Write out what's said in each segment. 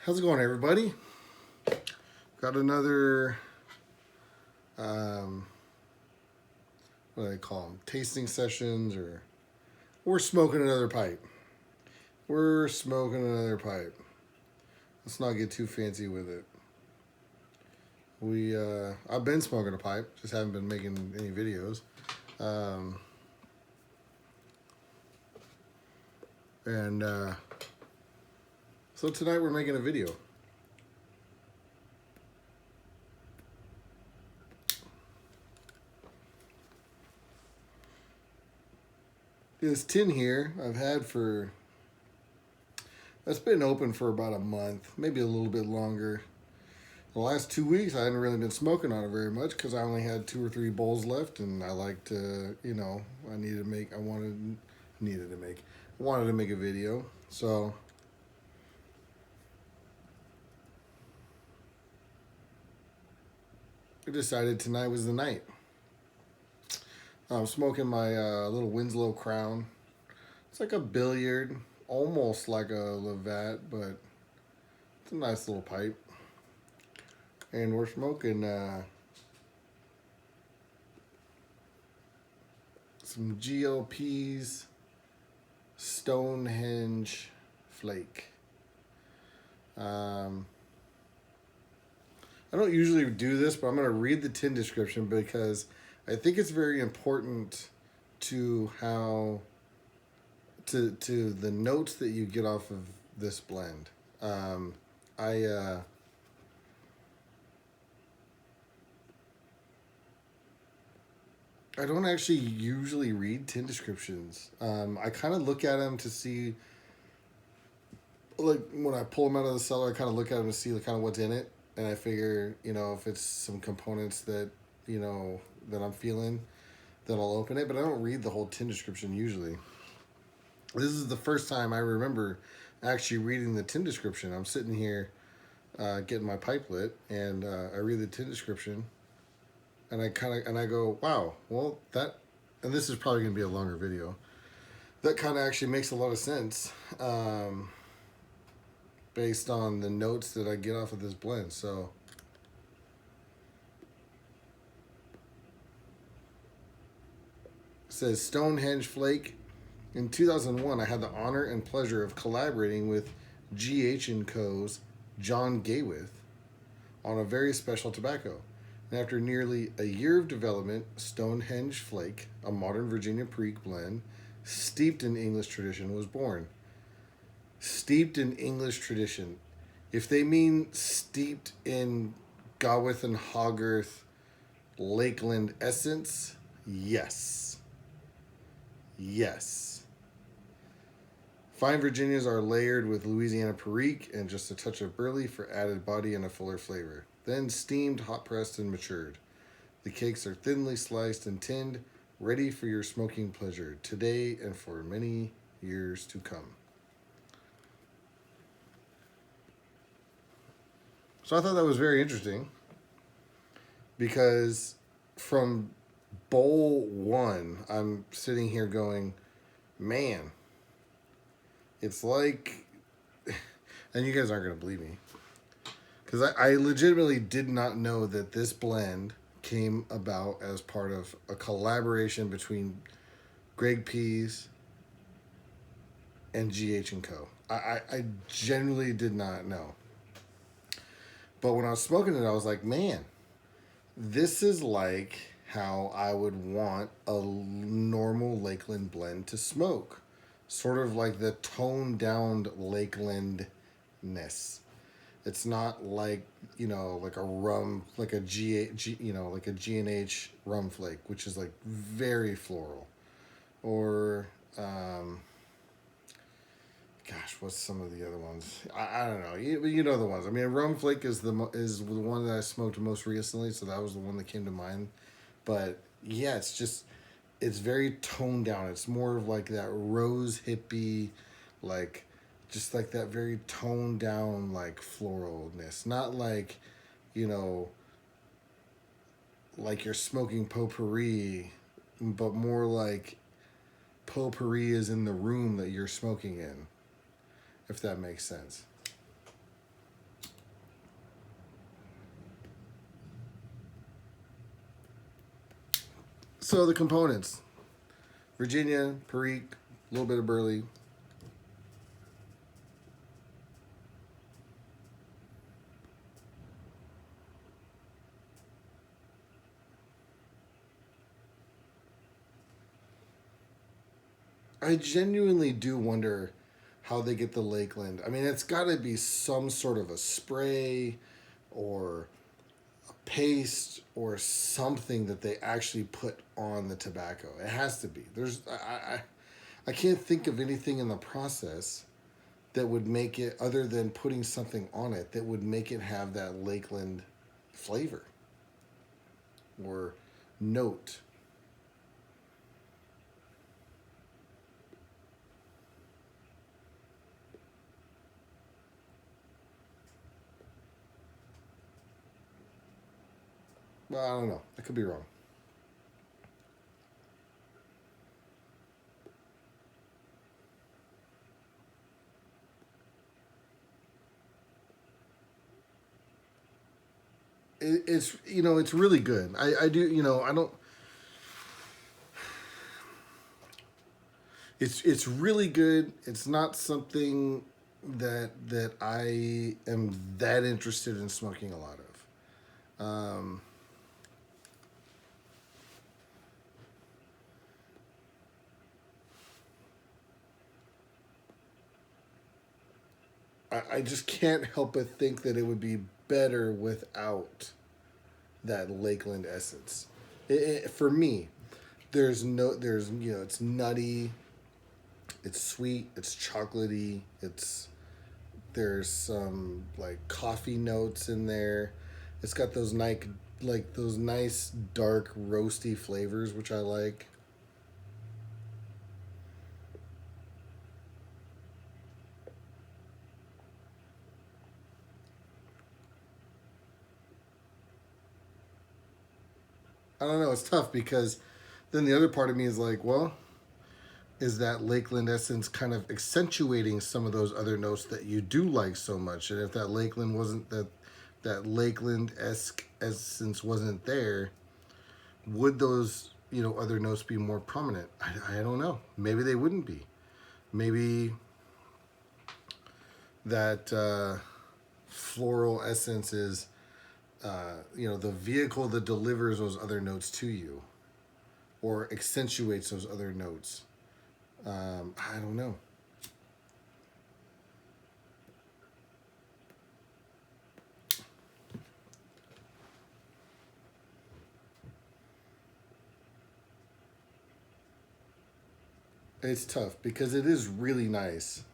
How's it going, everybody? Got another, what do they call them? Tasting sessions, or we're smoking another pipe. We're smoking another pipe. Let's not get too fancy with it. I've been smoking a pipe, just haven't been making any videos. So tonight we're making a video. This tin here I've had it's been open for about a month, maybe a little bit longer. The last 2 weeks I hadn't really been smoking on it very much because I only had 2 or 3 bowls left, and I like to, I wanted to make a video. So I decided tonight was the night. I'm smoking my little Winslow Crown. It's like a billiard, almost like a Lavat, but it's a nice little pipe. And we're smoking some GLP's Stonehenge Flake. I don't usually do this, but I'm going to read the tin description because I think it's very important to the notes that you get off of this blend. I don't actually usually read tin descriptions. I kind of look at them to see, like when I pull them out of the cellar, I kind of look at them to see kind of what's in it, and I figure, if it's some components that that I'm feeling, then I'll open it. But I don't read the whole tin description usually. This is the first time I remember actually reading the tin description. I'm sitting here getting my pipe lit, and I read the tin description, and I go, wow, well and this is probably gonna be a longer video. That kind of actually makes a lot of sense based on the notes that I get off of this blend. So it says Stonehenge Flake. In 2001, I had the honor and pleasure of collaborating with G.H.&Co.'s John Gawith on a very special tobacco. And after nearly a year of development, Stonehenge Flake, a modern Virginia Perique blend steeped in English tradition, was born. Steeped in English tradition. If they mean steeped in Gawith and Hogarth Lakeland essence, yes. Yes. Fine Virginias are layered with Louisiana Perique and just a touch of Burley for added body and a fuller flavor. Then steamed, hot pressed, and matured. The cakes are thinly sliced and tinned, ready for your smoking pleasure today and for many years to come. So I thought that was very interesting because from bowl 1, I'm sitting here going, man, it's like, and you guys aren't going to believe me, because I legitimately did not know that this blend came about as part of a collaboration between Gregory Pease and G.H.&Co. I genuinely did not know. But when I was smoking it, I was like, man, this is like how I would want a normal Lakeland blend to smoke. Sort of like the toned down Lakelandness. It's not like, like a rum, like a like a G&H rum flake, which is like very floral. Or, gosh, what's some of the other ones? I don't know. You know the ones. I mean, rum flake is the one that I smoked most recently, so that was the one that came to mind. But yeah, it's very toned down. It's more of like that rose hippie, like just like that very toned down, like floralness. Not like, like you're smoking potpourri, but more like potpourri is in the room that you're smoking in, if that makes sense. So the components: Virginia, Perique, a little bit of Burley. I genuinely do wonder how they get the Lakeland. I mean, it's got to be some sort of a spray or a paste or something that they actually put on the tobacco. It has to be. I can't think of anything in the process that would make it, other than putting something on it, that would make it have that Lakeland flavor or note. Well, I don't know. I could be wrong. It's it's really good. I do I don't. It's really good. It's not something that I am that interested in smoking a lot of. I just can't help but think that it would be better without that Lakeland essence. For me, it's nutty, it's sweet, it's chocolatey, there's some like coffee notes in there. It's got those those nice dark roasty flavors, which I like. I don't know. It's tough because then the other part of me is like, well, is that Lakeland essence kind of accentuating some of those other notes that you do like so much? And if that Lakeland wasn't that Lakeland esque essence wasn't there, would those other notes be more prominent? I don't know. Maybe they wouldn't be. Maybe that floral essence is the vehicle that delivers those other notes to you or accentuates those other notes. I don't know. It's tough because it is really nice.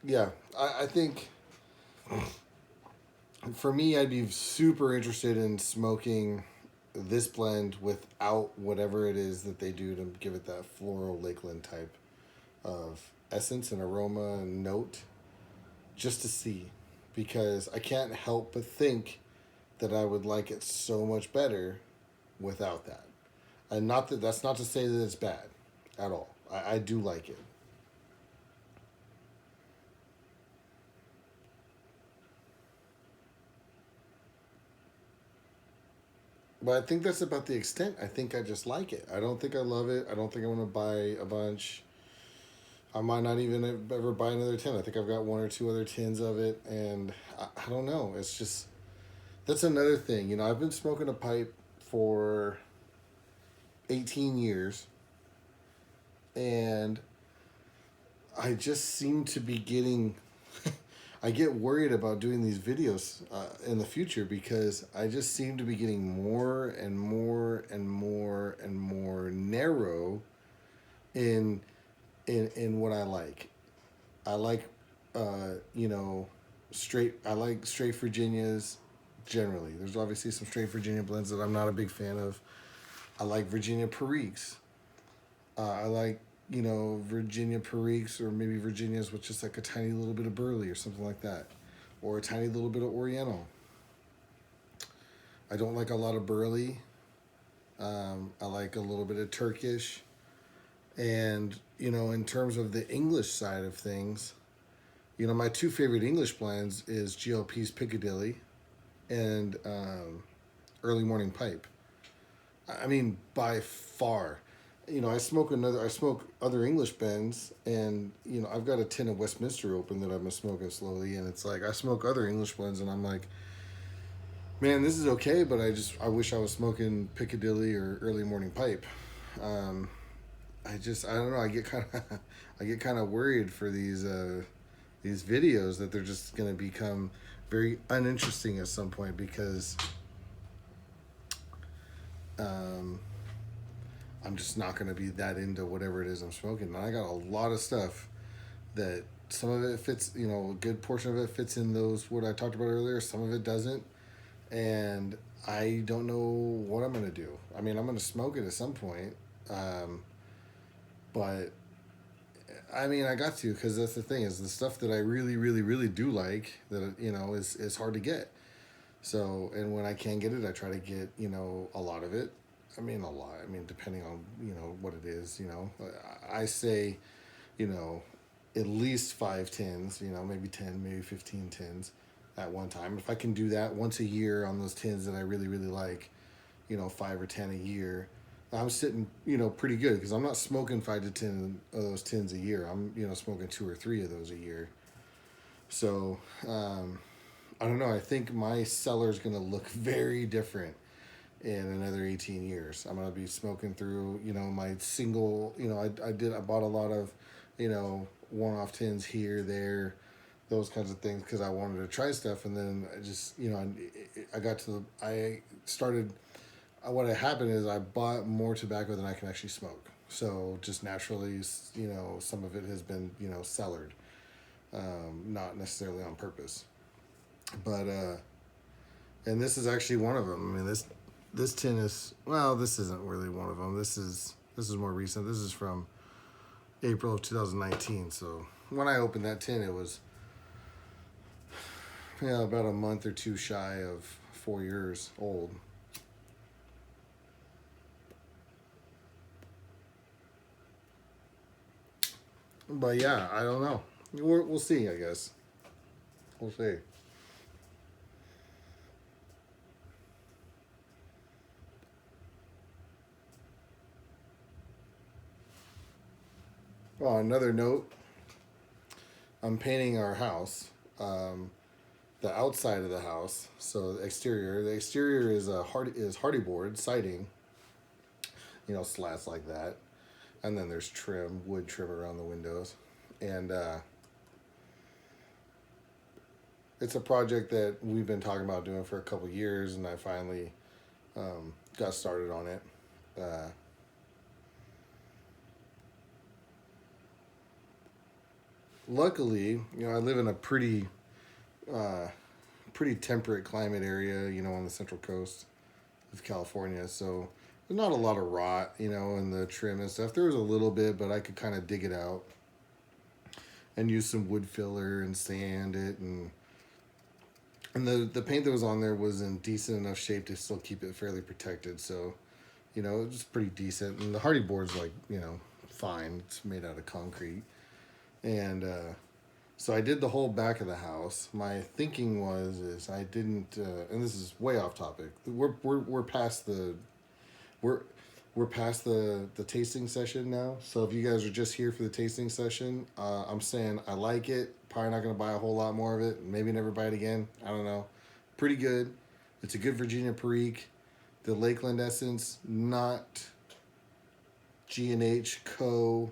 Yeah, I think for me, I'd be super interested in smoking this blend without whatever it is that they do to give it that floral Lakeland type of essence and aroma and note, just to see, because I can't help but think that I would like it so much better without that. And not that that's not to say that it's bad at all. I do like it. But I think that's about the extent. I think I just like it. I don't think I love it. I don't think I want to buy a bunch. I might not even ever buy another tin. I think I've got one or two other tins of it, and I don't know. It's just that's another thing. I've been smoking a pipe for 18 years, and I just seem to be getting. I get worried about doing these videos in the future because I just seem to be getting more and more and more and more narrow in in what I like. I like straight. I like straight Virginias generally. There's obviously some straight Virginia blends that I'm not a big fan of. I like Virginia Periques. I like Virginia Periques, or maybe Virginias with just like a tiny little bit of Burley or something like that, or a tiny little bit of Oriental. I don't like a lot of Burley. I like a little bit of Turkish. And, in terms of the English side of things, my two favorite English blends is GLP's Piccadilly and Early Morning Pipe. I mean, by far. I smoke other English blends, and, I've got a tin of Westminster open that I've been smoking slowly, and it's like I smoke other English blends, and I'm like, man, this is okay, but I wish I was smoking Piccadilly or Early Morning Pipe. I don't know. I get kind of worried for these videos that they're just going to become very uninteresting at some point, because I'm just not going to be that into whatever it is I'm smoking. And I got a lot of stuff that some of it fits, a good portion of it fits in those, what I talked about earlier. Some of it doesn't. And I don't know what I'm going to do. I mean, I'm going to smoke it at some point. But I mean, I got to, because that's the thing, is the stuff that I really, really, really do like, that, is hard to get. So, and when I can get it, I try to get, a lot of it. I mean, a lot. I mean, depending on, what it is, I say, at least 5 tins, maybe 10, maybe 15 tins at one time. If I can do that once a year on those tins that I really, really like, 5 or 10 a year, I'm sitting, pretty good, because I'm not smoking 5 to 10 of those tins a year. I'm, smoking 2 or 3 of those a year. So, I don't know. I think my cellar's going to look very different in another 18 years. I'm going to be smoking through, my single, I bought a lot of, one-off tins here, there, those kinds of things, because I wanted to try stuff. And then I just, what had happened is I bought more tobacco than I can actually smoke. So just naturally, some of it has been, cellared, not necessarily on purpose. But, and this is actually one of them. I mean, this tin is, well, this isn't really one of them. This is more recent. This is from April of 2019. So when I opened that tin, it was, about a month or two shy of 4 years old. But yeah, I don't know. We'll see, I guess. We'll see. Well, another note, I'm painting our house, the outside of the house. So the exterior is hardy board siding, slats like that, and then there's wood trim around the windows, and it's a project that we've been talking about doing for a couple years, and I finally got started on it. Luckily, I live in a pretty temperate climate area, on the central coast of California. So there's not a lot of rot, in the trim and stuff. There was a little bit, but I could kind of dig it out and use some wood filler and sand it, and the paint that was on there was in decent enough shape to still keep it fairly protected. So, it was pretty decent. And the hardy board's like, fine. It's made out of concrete. And so I did the whole back of the house. My thinking is I didn't, and this is way off topic. We're past the tasting session now. So if you guys are just here for the tasting session, I'm saying I like it. Probably not going to buy a whole lot more of it. Maybe never buy it again. I don't know. Pretty good. It's a good Virginia Perique. The Lakeland Essence, not G&H Co.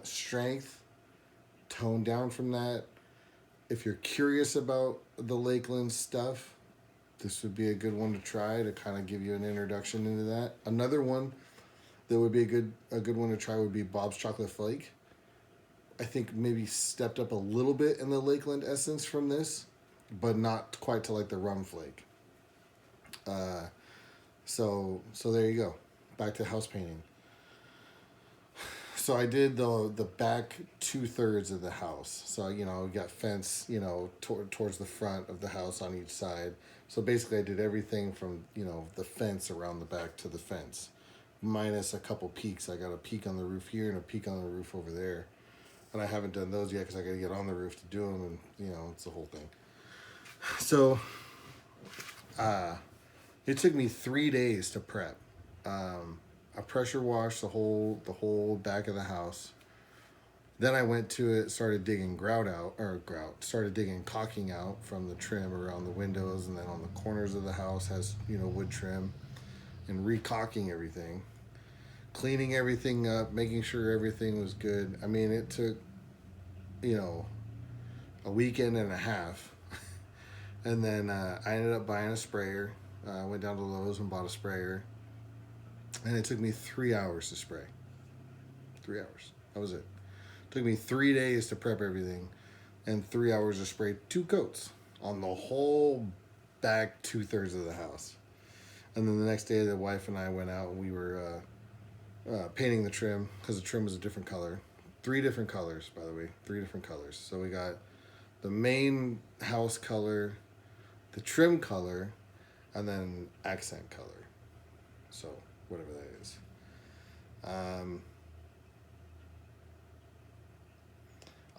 Strength. Toned down from that. If you're curious about the Lakeland stuff, this would be a good one to try to kind of give you an introduction into that. Another one that would be a good one to try would be Bob's Chocolate Flake. I think maybe stepped up a little bit in the Lakeland Essence from this, but not quite to like the rum flake. So there you go. Back to house painting. So I did the back 2/3 of the house. So we got fence, towards the front of the house on each side. So basically, I did everything from the fence around the back to the fence, minus a couple peaks. I got a peak on the roof here and a peak on the roof over there, and I haven't done those yet because I got to get on the roof to do them, and it's the whole thing. So, it took me 3 days to prep. I pressure washed the whole back of the house. Then I went to it, started digging started digging caulking out from the trim around the windows, and then on the corners of the house has wood trim, and re-caulking everything, cleaning everything up, making sure everything was good. I mean, it took a weekend and a half, and then I ended up buying a sprayer. I went down to Lowe's and bought a sprayer, and it took me 3 hours to spray. 3 hours. That was it. Took me 3 days to prep everything, and 3 hours to spray 2 coats on the whole back 2/3 of the house. And then the next day, the wife and I went out and we were painting the trim because the trim was a different color. 3 different colors, by the way. 3 different colors. So we got the main house color, the trim color, and then accent color. So whatever that is.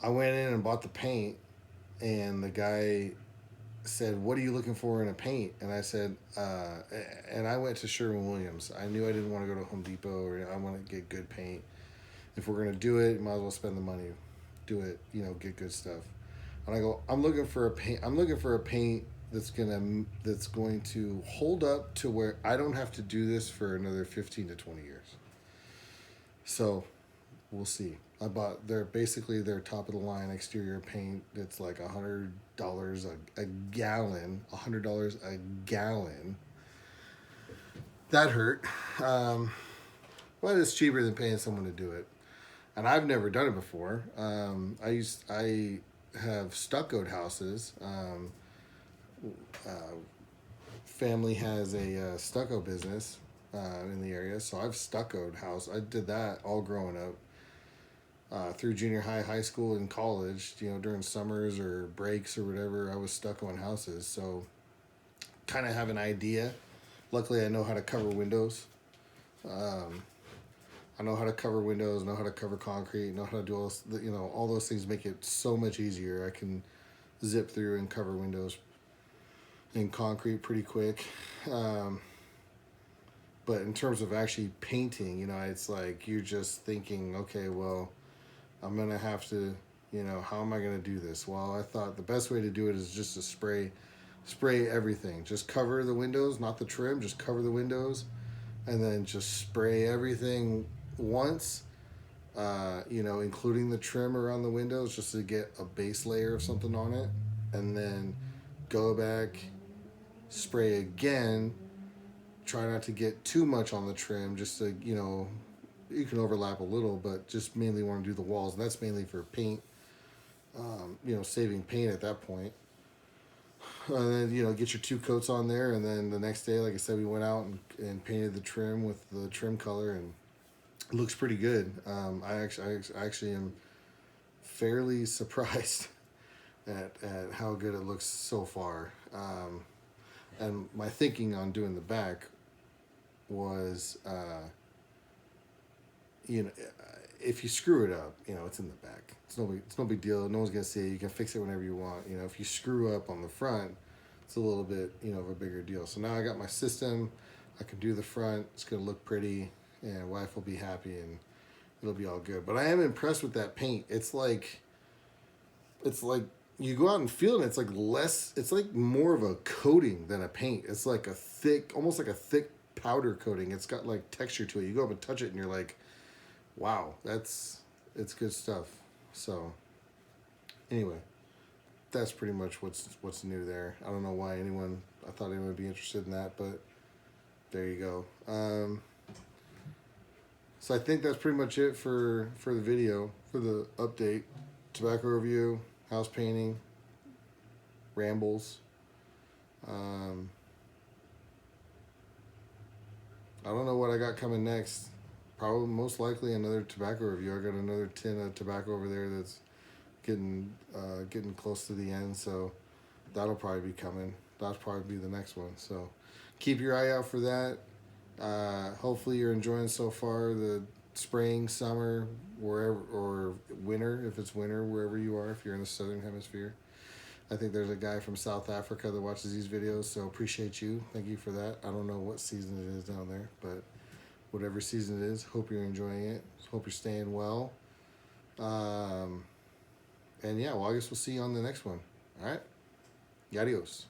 I went in and bought the paint, and the guy said, "What are you looking for in a paint?" And I said, and I went to Sherwin-Williams. I knew I didn't want to go to Home Depot, or I want to get good paint. If we're going to do it, might as well spend the money. Do it, get good stuff. And I go, I'm looking for a paint that's going to hold up to where I don't have to do this for another 15 to 20 years. So we'll see. I bought their top of the line exterior paint. It's like $100 a gallon. $100 a gallon. That hurt. But it's cheaper than paying someone to do it. And I've never done it before. I have stuccoed houses. Family has a stucco business in the area, so I've stuccoed house. I did that all growing up. Through junior high school, and college, during summers or breaks or whatever, I was stuccoing houses. So, kind of have an idea. Luckily, I know how to cover windows. I know how to cover windows, know how to cover concrete, know how to do all those things make it so much easier. I can zip through and cover windows in concrete pretty quick. But in terms of actually painting, it's like you're just thinking, okay, well, I'm going to have to, how am I going to do this? Well, I thought the best way to do it is just to spray everything. Just cover the windows, not the trim, just cover the windows, and then just spray everything once, including the trim around the windows, just to get a base layer of something on it, and then go back, spray again, try not to get too much on the trim, just to, you can overlap a little, but just mainly want to do the walls. And that's mainly for paint, saving paint at that point. And then, get your 2 coats on there. And then the next day, like I said, we went out and painted the trim with the trim color, and it looks pretty good. I actually am fairly surprised at how good it looks so far. And my thinking on doing the back was, if you screw it up, it's in the back. It's no big deal. No one's gonna see it. You can fix it whenever you want. If you screw up on the front, it's a little bit, of a bigger deal. So now I got my system. I can do the front. It's gonna look pretty, and wife will be happy, and it'll be all good. But I am impressed with that paint. It's like you go out and feel it. It's like less. It's like more of a coating than a paint. It's like almost like a thick powder coating. It's got like texture to it. You go up and touch it, and you're like, wow, it's good stuff. So anyway, that's pretty much what's new there. I don't know why I thought anyone would be interested in that, but there you go. So I think that's pretty much it for the video, for the update, tobacco review, house painting, rambles. I don't know what I got coming next. probably most likely another tobacco review. I got another tin of tobacco over there that's getting close to the end, so that'll probably be coming. That'll probably be the next one. So keep your eye out for that. Hopefully you're enjoying so far the spring, summer, wherever, or winter if it's winter wherever you are. If you're in the southern hemisphere, I think there's a guy from South Africa that watches these videos, so appreciate you. Thank you for that. I don't know what season it is down there, but whatever season it is, hope you're enjoying it. Hope you're staying well. And yeah, well, I guess we'll see you on the next one. All right. Adios.